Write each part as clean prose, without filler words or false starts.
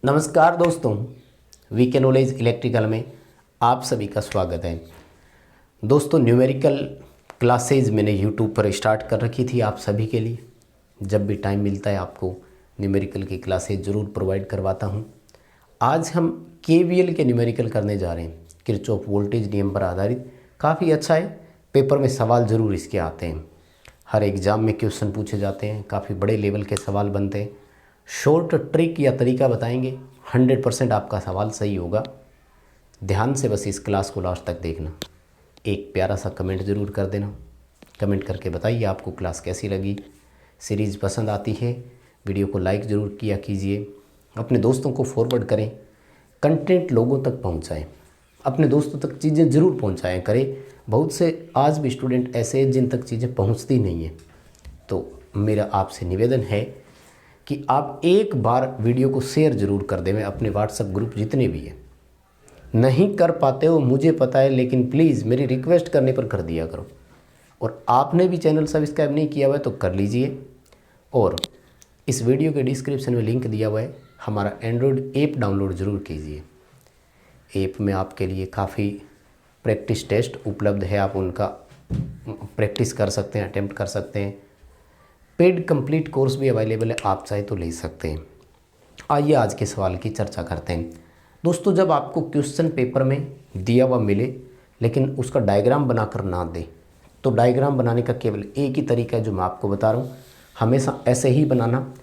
नमस्कार दोस्तों, VK knowledge electrical में आप सभी का स्वागत है। दोस्तों, न्यूमेरिकल क्लासेज मैंने यूट्यूब पर स्टार्ट कर रखी थी आप सभी के लिए। जब भी टाइम मिलता है आपको न्यूमेरिकल की क्लासेज ज़रूर प्रोवाइड करवाता हूं। आज हम केवीएल के न्यूमेरिकल करने जा रहे हैं। किरचॉफ वोल्टेज नियम पर आधारित काफ़ी अच्छा है। पेपर में सवाल ज़रूर इसके आते हैं, हर एग्ज़ाम में क्वेश्चन पूछे जाते हैं, काफ़ी बड़े लेवल के सवाल बनते हैं। शॉर्ट ट्रिक या तरीका बताएंगे, 100% आपका सवाल सही होगा। ध्यान से बस इस क्लास को लास्ट तक देखना। एक प्यारा सा कमेंट ज़रूर कर देना। कमेंट करके बताइए आपको क्लास कैसी लगी, सीरीज़ पसंद आती है। वीडियो को लाइक ज़रूर किया कीजिए, अपने दोस्तों को फॉरवर्ड करें, कंटेंट लोगों तक पहुंचाएं, अपने दोस्तों तक चीज़ें ज़रूर पहुंचाएं करें। बहुत से आज भी स्टूडेंट ऐसे हैं जिन तक चीज़ें पहुंचती नहीं हैं। तो मेरा आपसे निवेदन है कि आप एक बार वीडियो को शेयर ज़रूर कर दें। अपने व्हाट्सएप ग्रुप जितने भी हैं, नहीं कर पाते हो मुझे पता है, लेकिन प्लीज़ मेरी रिक्वेस्ट करने पर कर दिया करो। और आपने भी चैनल सब्सक्राइब नहीं किया हुआ है तो कर लीजिए। और इस वीडियो के डिस्क्रिप्शन में लिंक दिया हुआ है, हमारा एंड्रॉयड ऐप डाउनलोड ज़रूर कीजिए। ऐप में आपके लिए काफ़ी प्रैक्टिस टेस्ट उपलब्ध है, आप उनका प्रैक्टिस कर सकते हैं, अटेम्प्ट कर सकते हैं। पेड कंप्लीट कोर्स भी अवेलेबल है, आप चाहे तो ले सकते हैं। आइए आज के सवाल की चर्चा करते हैं। दोस्तों, जब आपको क्वेश्चन पेपर में दिया हुआ मिले लेकिन उसका डायग्राम बनाकर ना दे, तो डायग्राम बनाने का केवल एक ही तरीका है जो मैं आपको बता रहा हूँ। हमेशा ऐसे ही बनाना,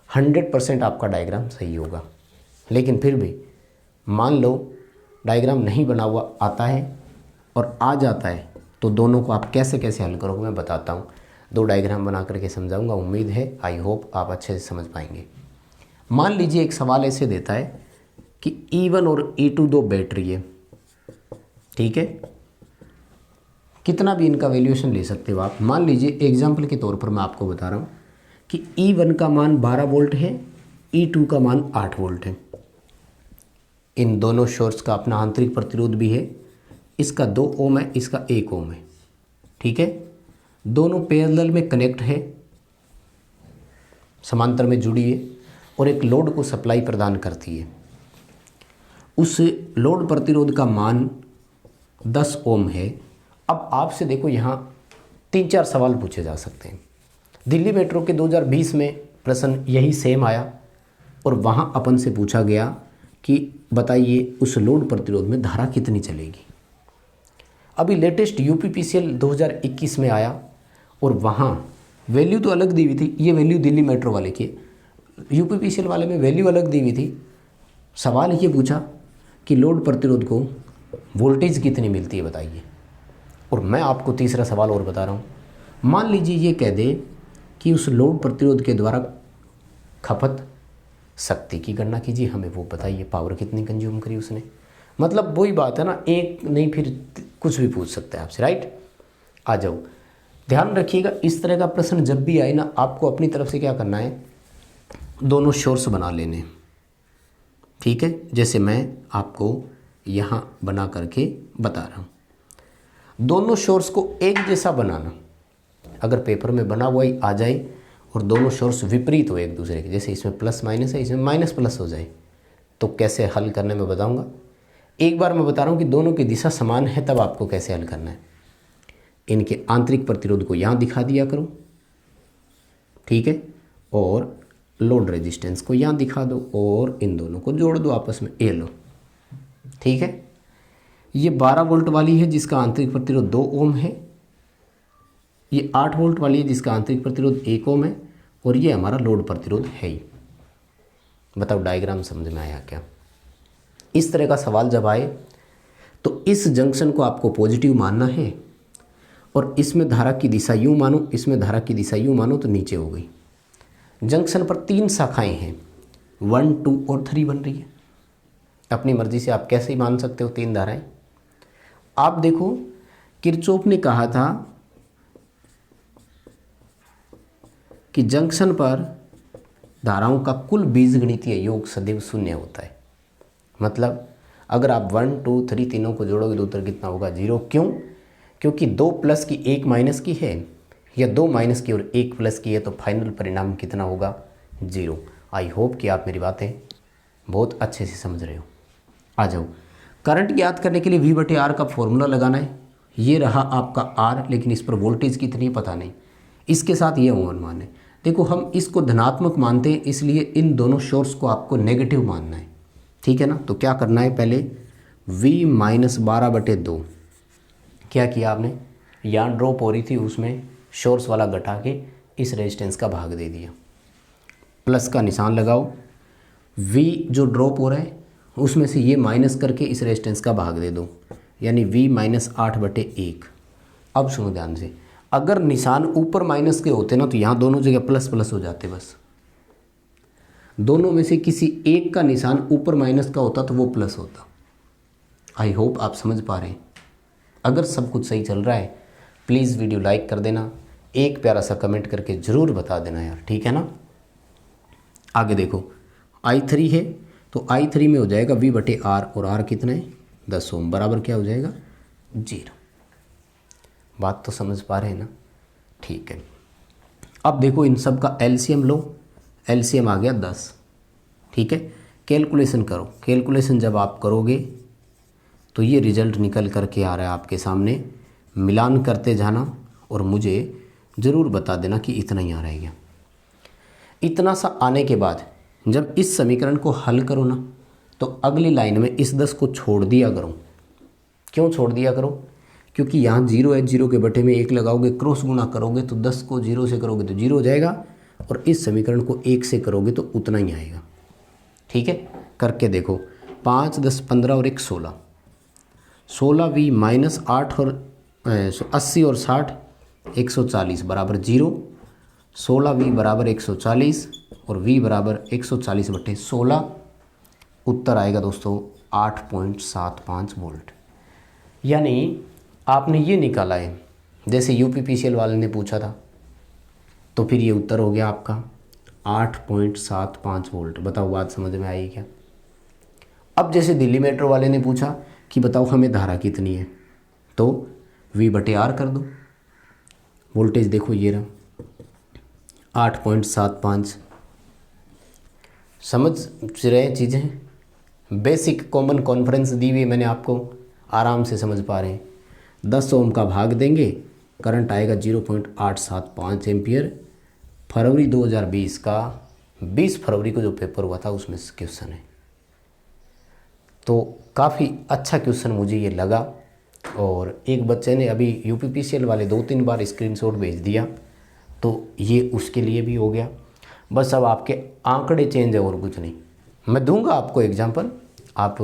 100% आपका डायग्राम सही होगा। लेकिन फिर भी मान लो डायग्राम नहीं बना हुआ आता है और आ जाता है, तो दोनों को आप कैसे कैसे हल करोगे मैं बताता हूँ। 2 डायग्राम बना करके समझाऊंगा। उम्मीद है, आई होप आप अच्छे से समझ पाएंगे। मान लीजिए एक सवाल ऐसे देता है कि E1 और E2 2 बैटरी है, ठीक है। कितना भी इनका वैल्यूएशन ले सकते हो आप। मान लीजिए एग्जाम्पल के तौर पर मैं आपको बता रहा हूँ कि E1 का मान 12 वोल्ट है, E2 का मान 8 वोल्ट है। इन दोनों सोर्स का अपना आंतरिक प्रतिरोध भी है। इसका 2 ओम है, इसका 1 ओम है, ठीक है। दोनों पैरेलल में कनेक्ट है, समांतर में जुड़ी है और एक लोड को सप्लाई प्रदान करती है। उस लोड प्रतिरोध का मान 10 ओम है। अब आपसे देखो, यहाँ 3-4 सवाल पूछे जा सकते हैं। दिल्ली मेट्रो के 2020 में प्रश्न यही सेम आया और वहाँ अपन से पूछा गया कि बताइए उस लोड प्रतिरोध में धारा कितनी चलेगी। अभी लेटेस्ट यूपीपीसीएल 2021 में आया और वहाँ वैल्यू तो अलग दी हुई थी। ये वैल्यू दिल्ली मेट्रो वाले की, यूपीपीसीएल वाले में वैल्यू अलग दी हुई थी। सवाल ये पूछा कि लोड प्रतिरोध को वोल्टेज कितनी मिलती है बताइए। और मैं आपको तीसरा सवाल और बता रहा हूँ। मान लीजिए ये कह दे कि उस लोड प्रतिरोध के द्वारा खपत शक्ति की गणना कीजिए, हमें वो बताइए पावर कितनी कंज्यूम करी उसने। मतलब वही बात है ना, एक नहीं फिर कुछ भी पूछ सकते हैं आपसे, राइट। आ जाओ, ध्यान रखिएगा, इस तरह का प्रश्न जब भी आए ना, आपको अपनी तरफ से क्या करना है, दोनों सोर्स बना लेने, ठीक है। जैसे मैं आपको यहाँ बना करके बता रहा हूँ। दोनों सोर्स को एक जैसा बनाना। अगर पेपर में बना हुआ ही आ जाए और दोनों सोर्स विपरीत हो एक दूसरे के, जैसे इसमें प्लस माइनस है, इसमें माइनस प्लस हो जाए, तो कैसे हल करने में बताऊँगा। एक बार मैं बता रहा हूँ कि दोनों की दिशा समान है, तब आपको कैसे हल करना है। इनके आंतरिक प्रतिरोध को यहाँ दिखा दिया करो, ठीक है, और लोड रेजिस्टेंस को यहाँ दिखा दो और इन दोनों को जोड़ दो आपस में, ये लो, ठीक है। ये 12 वोल्ट वाली है जिसका आंतरिक प्रतिरोध 2 ओम है, ये 8 वोल्ट वाली है जिसका आंतरिक प्रतिरोध 1 ओम है, और ये हमारा लोड प्रतिरोध है ही। बताओ डायग्राम समझ में आया क्या। इस तरह का सवाल जब आए तो इस जंक्शन को आपको पॉजिटिव मानना है और इसमें धारा की दिशा यूँ मानो, इसमें धारा की दिशा यूँ मानो, तो नीचे हो गई। जंक्शन पर 3 शाखाएं हैं, 1, 2 और 3 बन रही है। अपनी मर्जी से आप कैसे ही मान सकते हो 3 धाराएं। आप देखो, किरचॉफ ने कहा था कि जंक्शन पर धाराओं का कुल बीजगणितीय योग सदैव 0 होता है। मतलब अगर आप 1, 2, 3 तीनों को जोड़ोगे तो उत्तर कितना होगा, 0। क्यों? क्योंकि 2 प्लस की 1 माइनस की है, या 2 माइनस की और 1 प्लस की है, तो फाइनल परिणाम कितना होगा, 0। आई होप कि आप मेरी बातें बहुत अच्छे से समझ रहे हो। आ जाओ, करंट ज्ञात करने के लिए V बटे R का फॉर्मूला लगाना है। ये रहा आपका R, लेकिन इस पर वोल्टेज कितनी पता नहीं। इसके साथ ये अनुमान है। देखो हम इसको धनात्मक मानते हैं, इसलिए इन दोनों सोर्स को आपको नेगेटिव मानना है, ठीक है ना। तो क्या करना है, पहले V-12/2 क्या किया आपने, यहाँ ड्रॉप हो रही थी उसमें सोर्स वाला घटा के इस रेजिस्टेंस का भाग दे दिया, प्लस का निशान लगाओ। V जो ड्रॉप हो रहा है उसमें से ये माइनस करके इस रेजिस्टेंस का भाग दे दो, यानी V-8/1। अब सुनो ध्यान से, अगर निशान ऊपर माइनस के होते ना तो यहाँ दोनों जगह प्लस प्लस हो जाते, बस दोनों में से किसी एक का निशान ऊपर माइनस का होता तो वो प्लस होता। आई होप आप समझ पा रहे हैं। अगर सब कुछ सही चल रहा है प्लीज़ वीडियो लाइक कर देना, एक प्यारा सा कमेंट करके ज़रूर बता देना यार, ठीक है ना। आगे देखो I3 है, तो I3 में हो जाएगा V बटे R, और R कितना है 10 ओम, बराबर क्या हो जाएगा 0। बात तो समझ पा रहे हैं ना, ठीक है। अब देखो इन सब का एलसीएम लो, एलसीएम आ गया 10, ठीक है। कैलकुलेशन करो, कैलकुलेशन जब आप करोगे तो ये रिजल्ट निकल करके आ रहा है आपके सामने। मिलान करते जाना और मुझे ज़रूर बता देना कि इतना ही आ रहा है क्या। इतना सा आने के बाद जब इस समीकरण को हल करो ना, तो अगली लाइन में इस 10 को छोड़ दिया करो। क्यों छोड़ दिया करो, क्योंकि यहाँ 0 है, 0 के बटे में 1 लगाओगे, क्रॉस गुना करोगे तो 10 को 0 से करोगे तो 0 हो जाएगा, और इस समीकरण को 1 से करोगे तो उतना ही आएगा, ठीक है। करके देखो, 5, 10, 15 और 1 16, 16V माइनस 8 और 80 और 60 140 बराबर 0। 16V बराबर 140 और V बराबर 140/16। उत्तर आएगा दोस्तों 8.75 वोल्ट। यानी आपने ये निकाला है जैसे यूपीपीसीएल वाले ने पूछा था, तो फिर ये उत्तर हो गया आपका 8.75 वोल्ट। बताओ बात समझ में आई क्या। अब जैसे दिल्ली मेट्रो वाले ने पूछा कि बताओ हमें धारा कितनी है, तो V बटे R कर दो। वोल्टेज देखो ये रहा 8.75। समझ रहे हैं चीज़ें, बेसिक कॉमन कॉन्फ्रेंस दी हुई मैंने आपको, आराम से समझ पा रहे हैं। 10 ओम का भाग देंगे, करंट आएगा 0.875 एम्पियर। फरवरी 2020 का 20 फरवरी को जो पेपर हुआ था उसमें से क्वेश्चन है, तो काफ़ी अच्छा क्वेश्चन मुझे ये लगा। और एक बच्चे ने अभी यूपीपीसीएल वाले 2-3 बार स्क्रीनशॉट भेज दिया, तो ये उसके लिए भी हो गया। बस अब आपके आंकड़े चेंज है और कुछ नहीं। मैं दूंगा आपको एग्जाम्पल, आप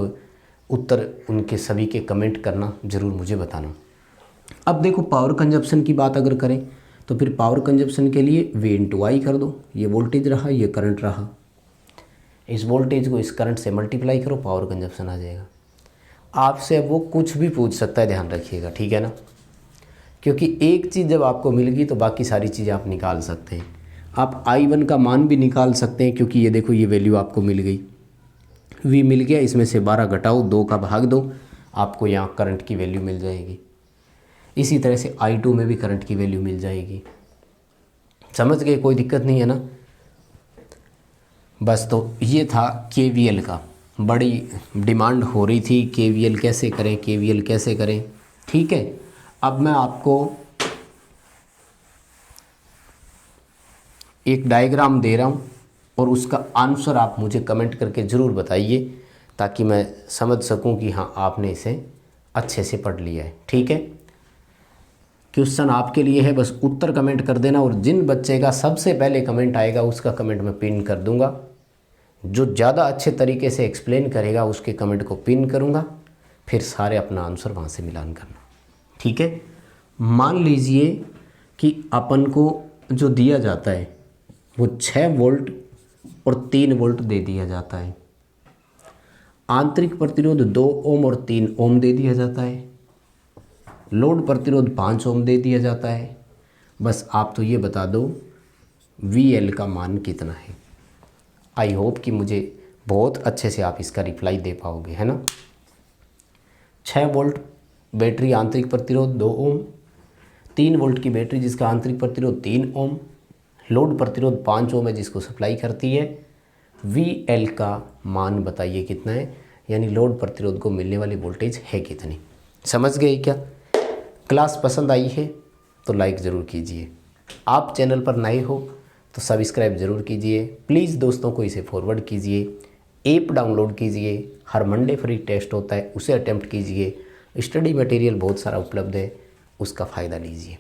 उत्तर उनके सभी के कमेंट करना, ज़रूर मुझे बताना। अब देखो पावर कंजप्शन की बात अगर करें तो फिर पावर कंजप्शन के लिए V/I कर दो। ये वोल्टेज रहा, ये करंट रहा, इस वोल्टेज को इस करंट से मल्टीप्लाई करो, पावर कंजप्शन आ जाएगा। आपसे वो कुछ भी पूछ सकता है, ध्यान रखिएगा, ठीक है ना। क्योंकि एक चीज़ जब आपको मिल गई तो बाकी सारी चीज़ें आप निकाल सकते हैं। आप I1 का मान भी निकाल सकते हैं, क्योंकि ये देखो ये वैल्यू आपको मिल गई, V मिल गया, इसमें से 12 घटाओ, 2 का भाग दो, आपको यहाँ करंट की वैल्यू मिल जाएगी। इसी तरह से I2 में भी करंट की वैल्यू मिल जाएगी। समझ गए, कोई दिक्कत नहीं है ना। बस तो ये था KVL का, बड़ी डिमांड हो रही थी KVL कैसे करें, KVL कैसे करें, ठीक है। अब मैं आपको एक डायग्राम दे रहा हूँ और उसका आंसर आप मुझे कमेंट करके ज़रूर बताइए, ताकि मैं समझ सकूं कि हाँ आपने इसे अच्छे से पढ़ लिया है, ठीक है। क्वेश्चन आपके लिए है, बस उत्तर कमेंट कर देना, और जिन बच्चे का सबसे पहले कमेंट आएगा उसका कमेंट मैं पिन कर दूंगा। जो ज़्यादा अच्छे तरीके से एक्सप्लेन करेगा उसके कमेंट को पिन करूंगा, फिर सारे अपना आंसर वहाँ से मिलान करना, ठीक है। मान लीजिए कि अपन को जो दिया जाता है वो 6 वोल्ट और 3 वोल्ट दे दिया जाता है। आंतरिक प्रतिरोध 2 ओम और 3 ओम दे दिया जाता है। लोड प्रतिरोध 5 ओम दे दिया जाता है। बस आप तो ये बता दो VL का मान कितना है। आई होप कि मुझे बहुत अच्छे से आप इसका रिप्लाई दे पाओगे, है ना। 6 वोल्ट बैटरी, आंतरिक प्रतिरोध 2 ओम, 3 वोल्ट की बैटरी जिसका आंतरिक प्रतिरोध 3 ओम, लोड प्रतिरोध 5 ओम है जिसको सप्लाई करती है, VL का मान बताइए कितना है, यानी लोड प्रतिरोध को मिलने वाली वोल्टेज है कितनी। समझ गए क्या? क्लास पसंद आई है तो लाइक ज़रूर कीजिए। आप चैनल पर नए हो तो सब्सक्राइब ज़रूर कीजिए। प्लीज़ दोस्तों को इसे फॉरवर्ड कीजिए। ऐप डाउनलोड कीजिए, हर मंडे फ्री टेस्ट होता है, उसे अटेम्प्ट कीजिए। स्टडी मटेरियल बहुत सारा उपलब्ध है, उसका फ़ायदा लीजिए।